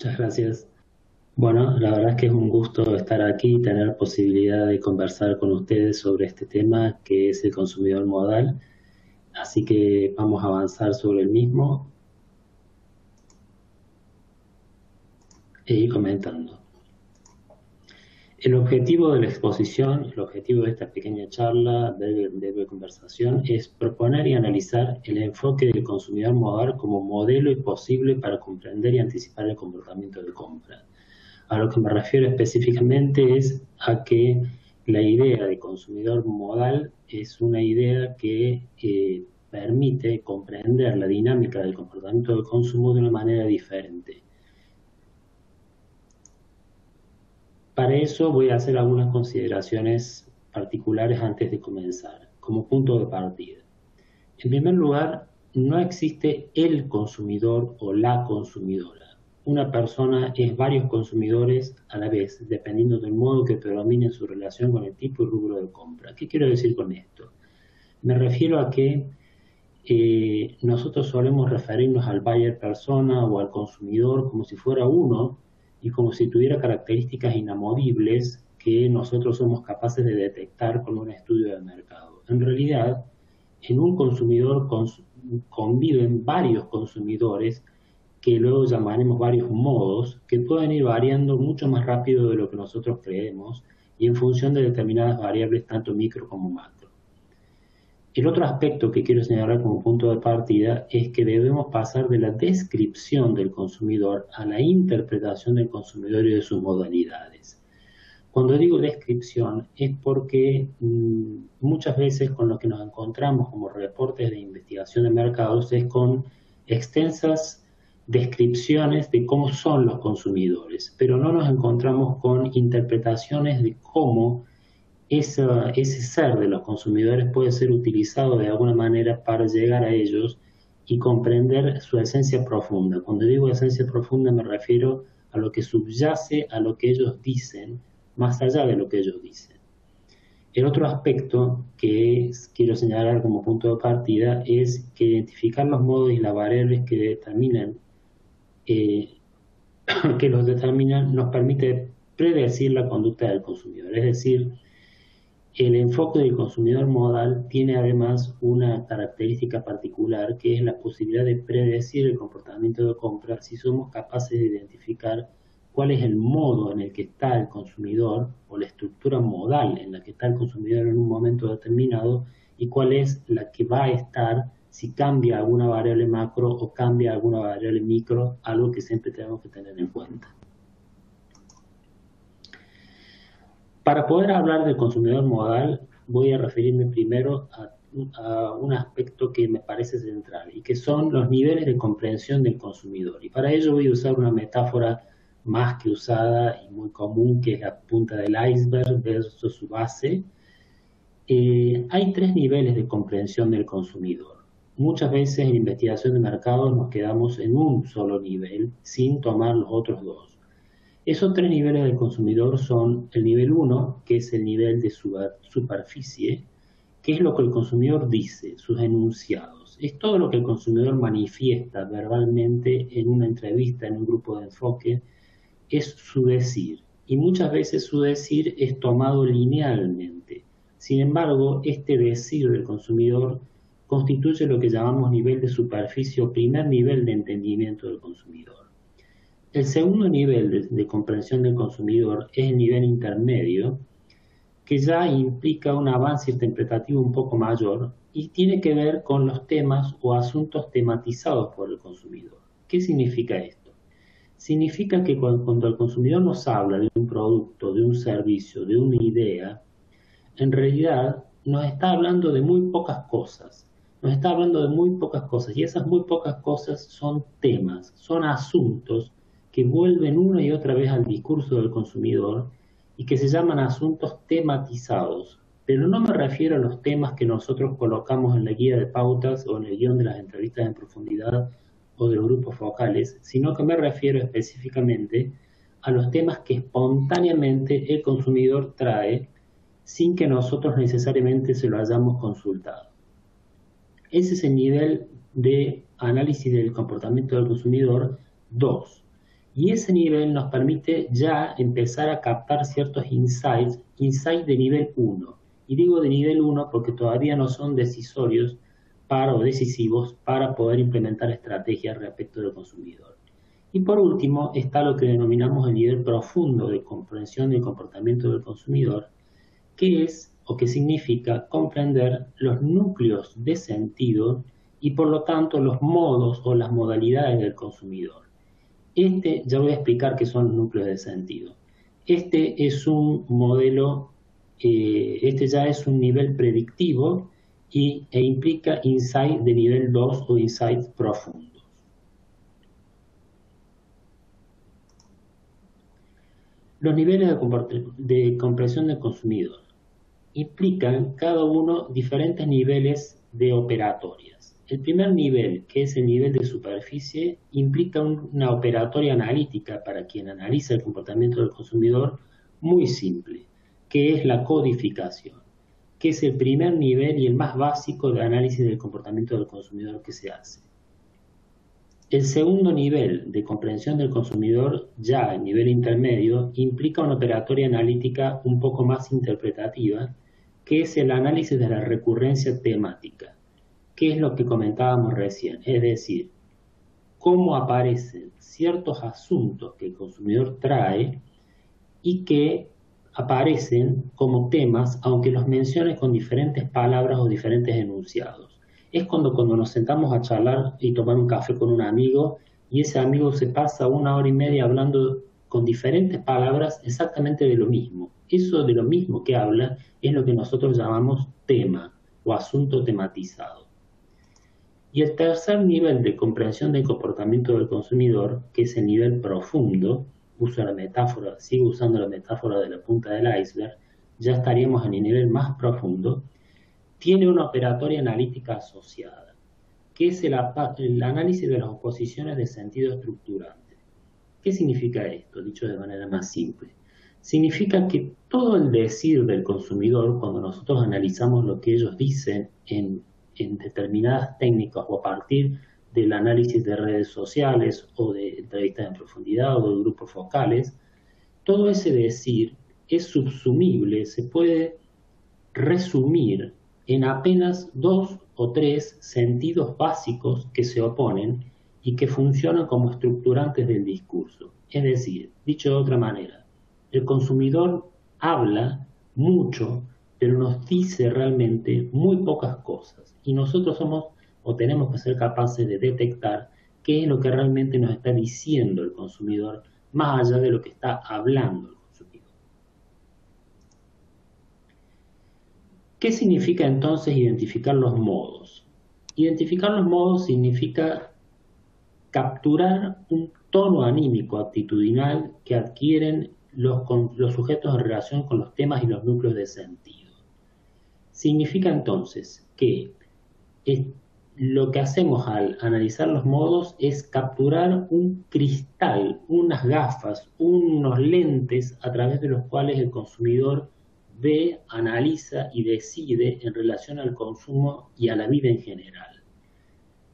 Muchas gracias. Bueno, la verdad es que es un gusto estar aquí y tener posibilidad de conversar con ustedes sobre este tema que es el consumidor modal. Así que vamos a avanzar sobre el mismo e ir comentando. El objetivo de la exposición, el objetivo de esta pequeña charla, breve conversación, es proponer y analizar el enfoque del consumidor modal como modelo y posible para comprender y anticipar el comportamiento de compra. A lo que me refiero específicamente es a que la idea de consumidor modal es una idea que permite comprender la dinámica del comportamiento de consumo de una manera diferente. Para eso voy a hacer algunas consideraciones particulares antes de comenzar, como punto de partida. En primer lugar, no existe el consumidor o la consumidora. Una persona es varios consumidores a la vez, dependiendo del modo que predomine en su relación con el tipo y rubro de compra. ¿Qué quiero decir con esto? Me refiero a que nosotros solemos referirnos al buyer persona o al consumidor como si fuera uno y como si tuviera características inamovibles que nosotros somos capaces de detectar con un estudio de mercado. En realidad, en un consumidor conviven varios consumidores que luego llamaremos varios modos, que pueden ir variando mucho más rápido de lo que nosotros creemos y en función de determinadas variables, tanto micro como macro. El otro aspecto que quiero señalar como punto de partida es que debemos pasar de la descripción del consumidor a la interpretación del consumidor y de sus modalidades. Cuando digo descripción es porque muchas veces con lo que nos encontramos como reportes de investigación de mercados es con extensas descripciones de cómo son los consumidores, pero no nos encontramos con interpretaciones de cómo ese ser de los consumidores puede ser utilizado de alguna manera para llegar a ellos y comprender su esencia profunda. Cuando digo esencia profunda me refiero a lo que subyace a lo que ellos dicen, más allá de lo que ellos dicen. El otro aspecto que quiero señalar como punto de partida es que identificar los modos y las variables que determinan, que los determinan nos permite predecir la conducta del consumidor. Es decir, el enfoque del consumidor modal tiene además una característica particular que es la posibilidad de predecir el comportamiento de compra si somos capaces de identificar cuál es el modo en el que está el consumidor o la estructura modal en la que está el consumidor en un momento determinado y cuál es la que va a estar si cambia alguna variable macro o cambia alguna variable micro, algo que siempre tenemos que tener en cuenta. Para poder hablar del consumidor modal, voy a referirme primero a un aspecto que me parece central y que son los niveles de comprensión del consumidor. Y para ello voy a usar una metáfora más que usada y muy común, que es la punta del iceberg versus su base. Hay tres niveles de comprensión del consumidor. Muchas veces en investigación de mercados nos quedamos en un solo nivel sin tomar los otros dos. Esos tres niveles del consumidor son el nivel 1, que es el nivel de superficie, que es lo que el consumidor dice, sus enunciados. Es todo lo que el consumidor manifiesta verbalmente en una entrevista, en un grupo de enfoque, es su decir. Y muchas veces su decir es tomado linealmente. Sin embargo, este decir del consumidor constituye lo que llamamos nivel de superficie o primer nivel de entendimiento del consumidor. El segundo nivel de comprensión del consumidor es el nivel intermedio, que ya implica un avance interpretativo un poco mayor y tiene que ver con los temas o asuntos tematizados por el consumidor. ¿Qué significa esto? Significa que cuando el consumidor nos habla de un producto, de un servicio, de una idea, en realidad nos está hablando de muy pocas cosas. Nos está hablando de muy pocas cosas y esas muy pocas cosas son temas, son asuntos que vuelven una y otra vez al discurso del consumidor y que se llaman asuntos tematizados. Pero no me refiero a los temas que nosotros colocamos en la guía de pautas o en el guión de las entrevistas en profundidad o de los grupos focales, sino que me refiero específicamente a los temas que espontáneamente el consumidor trae sin que nosotros necesariamente se lo hayamos consultado. Ese es el nivel de análisis del comportamiento del consumidor 2. Y ese nivel nos permite ya empezar a captar ciertos insights de nivel 1. Y digo de nivel 1 porque todavía no son decisorios o decisivos para poder implementar estrategias respecto del consumidor. Y por último está lo que denominamos el nivel profundo de comprensión del comportamiento del consumidor, que es o que significa comprender los núcleos de sentido y por lo tanto los modos o las modalidades del consumidor. Ya voy a explicar qué son los núcleos de sentido. Este es un modelo, este ya es un nivel predictivo e implica insight de nivel 2 o insights profundos. Los niveles de comprensión del consumidor implican cada uno diferentes niveles de operatorias. El primer nivel, que es el nivel de superficie, implica una operatoria analítica para quien analiza el comportamiento del consumidor muy simple, que es la codificación, que es el primer nivel y el más básico de análisis del comportamiento del consumidor que se hace. El segundo nivel de comprensión del consumidor, ya el nivel intermedio, implica una operatoria analítica un poco más interpretativa, que es el análisis de la recurrencia temática, que es lo que comentábamos recién, es decir, cómo aparecen ciertos asuntos que el consumidor trae y que aparecen como temas, aunque los mencione con diferentes palabras o diferentes enunciados. Es cuando nos sentamos a charlar y tomar un café con un amigo y ese amigo se pasa 1 hora y media hablando con diferentes palabras exactamente de lo mismo. Eso de lo mismo que habla es lo que nosotros llamamos tema o asunto tematizado. Y el tercer nivel de comprensión del comportamiento del consumidor, que es el nivel profundo, sigo usando la metáfora de la punta del iceberg, ya estaríamos en el nivel más profundo, tiene una operatoria analítica asociada, que es el análisis de las oposiciones de sentido estructurante. ¿Qué significa esto, dicho de manera más simple? Significa que todo el decir del consumidor, cuando nosotros analizamos lo que ellos dicen en determinadas técnicas o a partir del análisis de redes sociales o de entrevistas en profundidad o de grupos focales, todo ese decir es subsumible, se puede resumir en apenas 2 o 3 sentidos básicos que se oponen y que funcionan como estructurantes del discurso. Es decir, dicho de otra manera, el consumidor habla mucho, pero nos dice realmente muy pocas cosas. Y nosotros somos o tenemos que ser capaces de detectar qué es lo que realmente nos está diciendo el consumidor, más allá de lo que está hablando el consumidor. ¿Qué significa entonces identificar los modos? Identificar los modos significa capturar un tono anímico actitudinal que adquieren los sujetos en relación con los temas y los núcleos de sentido. Significa entonces que lo que hacemos al analizar los modos es capturar un cristal, unas gafas, unos lentes a través de los cuales el consumidor ve, analiza y decide en relación al consumo y a la vida en general.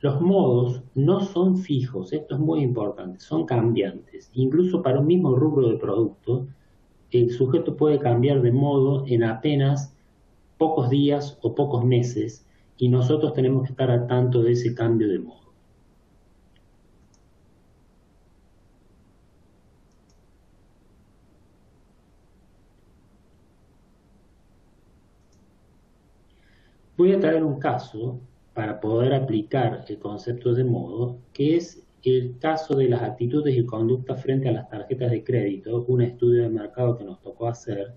Los modos no son fijos, esto es muy importante, son cambiantes. Incluso para un mismo rubro de producto, el sujeto puede cambiar de modo en apenas pocos días o pocos meses y nosotros tenemos que estar al tanto de ese cambio de modo. Voy a traer un caso para poder aplicar el concepto de modo, que es el caso de las actitudes y conductas frente a las tarjetas de crédito, un estudio de mercado que nos tocó hacer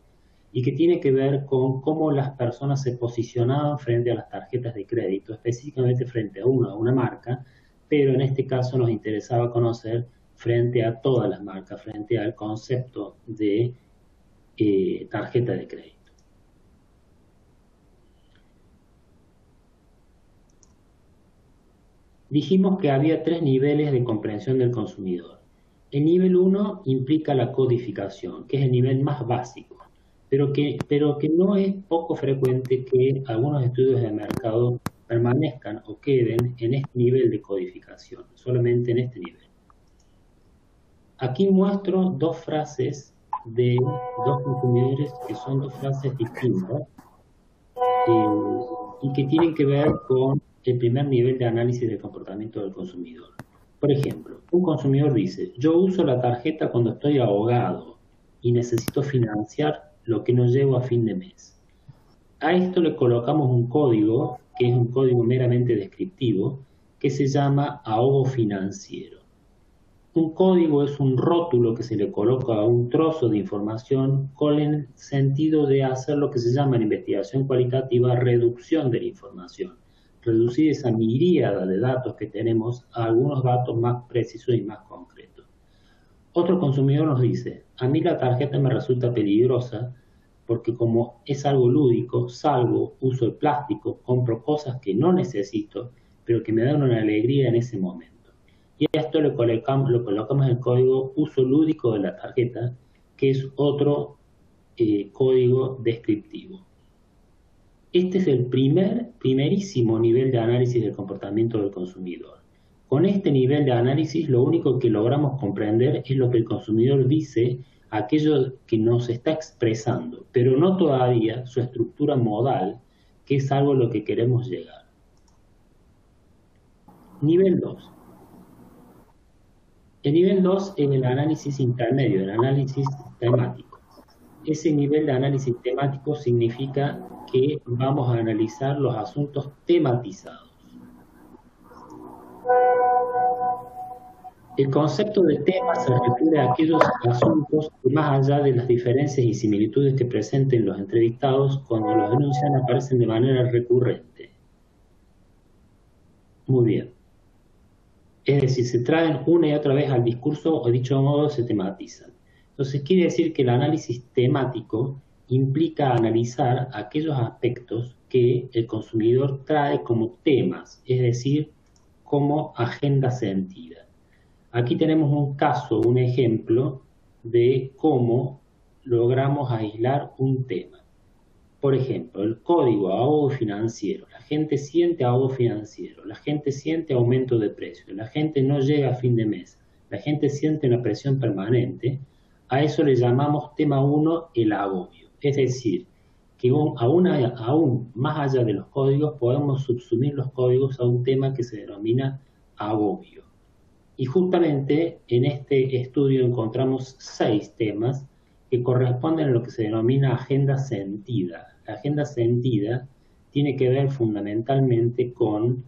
y que tiene que ver con cómo las personas se posicionaban frente a las tarjetas de crédito, específicamente frente a una marca, pero en este caso nos interesaba conocer frente a todas las marcas, frente al concepto de tarjeta de crédito. Dijimos que había 3 niveles de comprensión del consumidor. El nivel 1 implica la codificación, que es el nivel más básico, pero que no es poco frecuente que algunos estudios de mercado permanezcan o queden en este nivel de codificación, solamente en este nivel. Aquí muestro dos frases de dos consumidores que son dos frases distintas y que tienen que ver con el primer nivel de análisis del comportamiento del consumidor. Por ejemplo, un consumidor dice, yo uso la tarjeta cuando estoy ahogado y necesito financiar lo que no llevo a fin de mes. A esto le colocamos un código, que es un código meramente descriptivo, que se llama ahogo financiero. Un código es un rótulo que se le coloca a un trozo de información con el sentido de hacer lo que se llama en investigación cualitativa reducción de la información. Reducir esa miríada de datos que tenemos a algunos datos más precisos y más concretos. Otro consumidor nos dice, a mí la tarjeta me resulta peligrosa porque como es algo lúdico, salgo, uso el plástico, compro cosas que no necesito, pero que me dan una alegría en ese momento. Y a esto lo colocamos en el código uso lúdico de la tarjeta, que es otro código descriptivo. Este es el primerísimo nivel de análisis del comportamiento del consumidor. Con este nivel de análisis lo único que logramos comprender es lo que el consumidor dice, aquello que nos está expresando, pero no todavía su estructura modal, que es algo a lo que queremos llegar. Nivel 2. El nivel 2 es el análisis intermedio, el análisis temático. Ese nivel de análisis temático significa que vamos a analizar los asuntos tematizados. El concepto de tema se refiere a aquellos asuntos que más allá de las diferencias y similitudes que presenten los entrevistados, cuando los denuncian aparecen de manera recurrente. Muy bien. Es decir, se traen una y otra vez al discurso o dicho modo se tematizan. Entonces quiere decir que el análisis temático implica analizar aquellos aspectos que el consumidor trae como temas, es decir, como agenda sentida. Aquí tenemos un caso, un ejemplo de cómo logramos aislar un tema. Por ejemplo, el código ahogo financiero. La gente siente ahogo financiero, la gente siente aumento de precios, la gente no llega a fin de mes, la gente siente una presión permanente. A eso le llamamos tema 1 el agobio. Es decir, que aún más allá de los códigos podemos subsumir los códigos a un tema que se denomina agobio. Y justamente en este estudio encontramos 6 temas que corresponden a lo que se denomina agenda sentida. La agenda sentida tiene que ver fundamentalmente con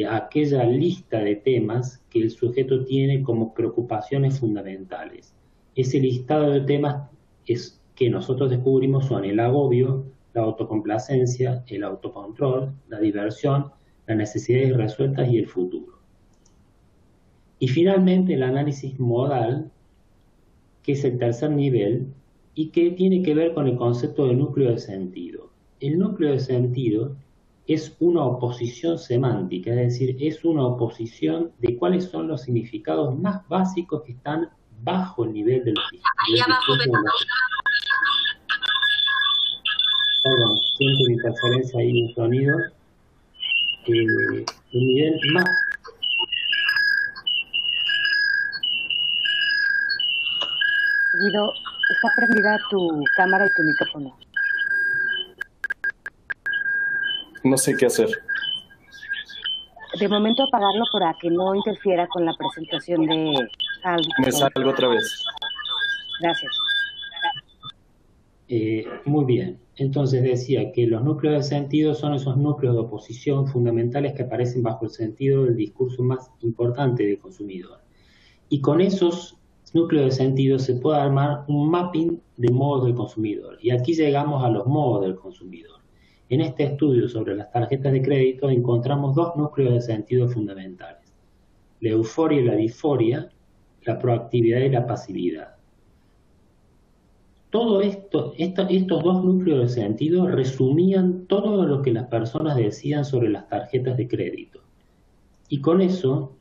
aquella lista de temas que el sujeto tiene como preocupaciones fundamentales. Ese listado de temas es que nosotros descubrimos son el agobio, la autocomplacencia, el autocontrol, la diversión, las necesidades irresueltas y el futuro. Y finalmente el análisis modal, que es el tercer nivel, y que tiene que ver con el concepto de núcleo de sentido. El núcleo de sentido es una oposición semántica, es decir, es una oposición de cuáles son los significados más básicos que están bajo el nivel de los discursos. Perdón, siento una interferencia ahí en el sonido. El nivel más... Guido, está prendida tu cámara y tu micrófono. No sé qué hacer. De momento apagarlo para que no interfiera con la presentación de audio. Me salgo otra vez. Gracias. Muy bien. Entonces decía que los núcleos de sentido son esos núcleos de oposición fundamentales que aparecen bajo el sentido del discurso más importante del consumidor. Y con esos núcleos de sentido se puede armar un mapping de modos del consumidor. Y aquí llegamos a los modos del consumidor. En este estudio sobre las tarjetas de crédito encontramos dos núcleos de sentido fundamentales: la euforia y la disforia, la proactividad y la pasividad. Todo esto, estos dos núcleos de sentido resumían todo lo que las personas decían sobre las tarjetas de crédito. Y con eso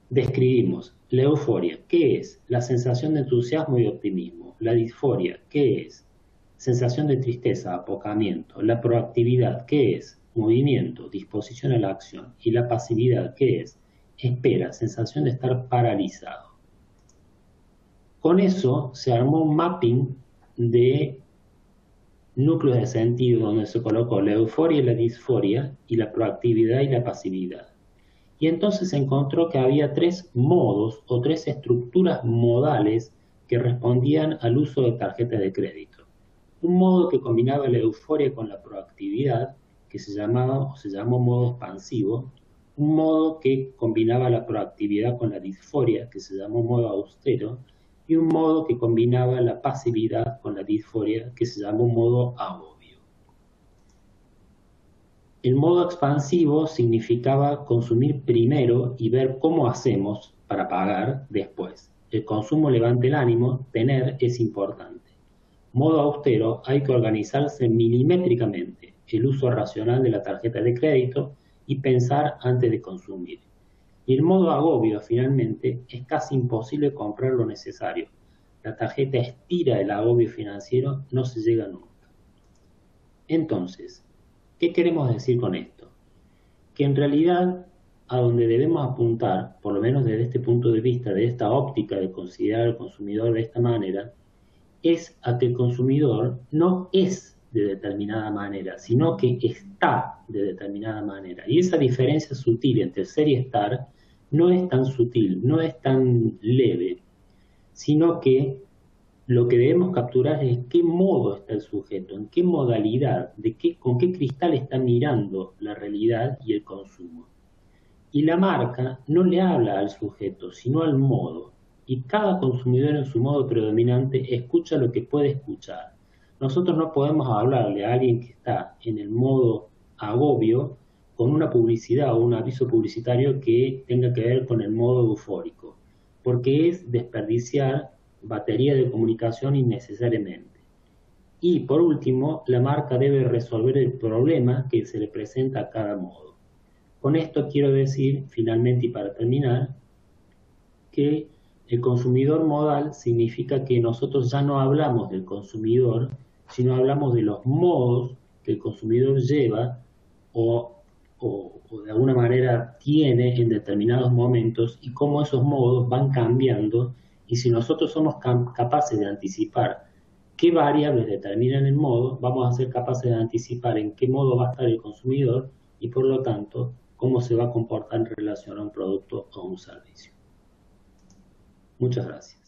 describimos la euforia, ¿qué es? La sensación de entusiasmo y optimismo. La disforia, ¿qué es? Sensación de tristeza, apocamiento. La proactividad, ¿qué es? Movimiento, disposición a la acción. Y la pasividad, ¿qué es? Espera, sensación de estar paralizado. Con eso se armó un mapping de núcleos de sentido donde se colocó la euforia y la disforia, y la proactividad y la pasividad. Y entonces se encontró que había 3 modos o 3 estructuras modales que respondían al uso de tarjetas de crédito. Un modo que combinaba la euforia con la proactividad, que se llamó modo expansivo. Un modo que combinaba la proactividad con la disforia, que se llamó modo austero. Y un modo que combinaba la pasividad con la disforia, que se llamó modo agobio. El modo expansivo significaba consumir primero y ver cómo hacemos para pagar después. El consumo levanta el ánimo, tener es importante. Modo austero, hay que organizarse milimétricamente, el uso racional de la tarjeta de crédito y pensar antes de consumir. Y el modo agobio, finalmente, es casi imposible comprar lo necesario. La tarjeta estira el agobio financiero, no se llega nunca. Entonces, ¿qué queremos decir con esto? Que en realidad, a donde debemos apuntar, por lo menos desde este punto de vista, de esta óptica de considerar al consumidor de esta manera, es a que el consumidor no es de determinada manera, sino que está de determinada manera. Y esa diferencia sutil entre ser y estar no es tan sutil, no es tan leve, sino que lo que debemos capturar es en qué modo está el sujeto, en qué modalidad, con qué cristal está mirando la realidad y el consumo. Y la marca no le habla al sujeto, sino al modo. Y cada consumidor en su modo predominante escucha lo que puede escuchar. Nosotros no podemos hablarle a alguien que está en el modo agobio con una publicidad o un aviso publicitario que tenga que ver con el modo eufórico, porque es desperdiciar batería de comunicación innecesariamente. Y por último, la marca debe resolver el problema que se le presenta a cada modo. Con esto quiero decir, finalmente y para terminar, que el consumidor modal significa que nosotros ya no hablamos del consumidor, sino hablamos de los modos que el consumidor lleva o de alguna manera tiene en determinados momentos y cómo esos modos van cambiando, y si nosotros somos capaces de anticipar qué variables determinan el modo, vamos a ser capaces de anticipar en qué modo va a estar el consumidor y por lo tanto cómo se va a comportar en relación a un producto o un servicio. Muchas gracias.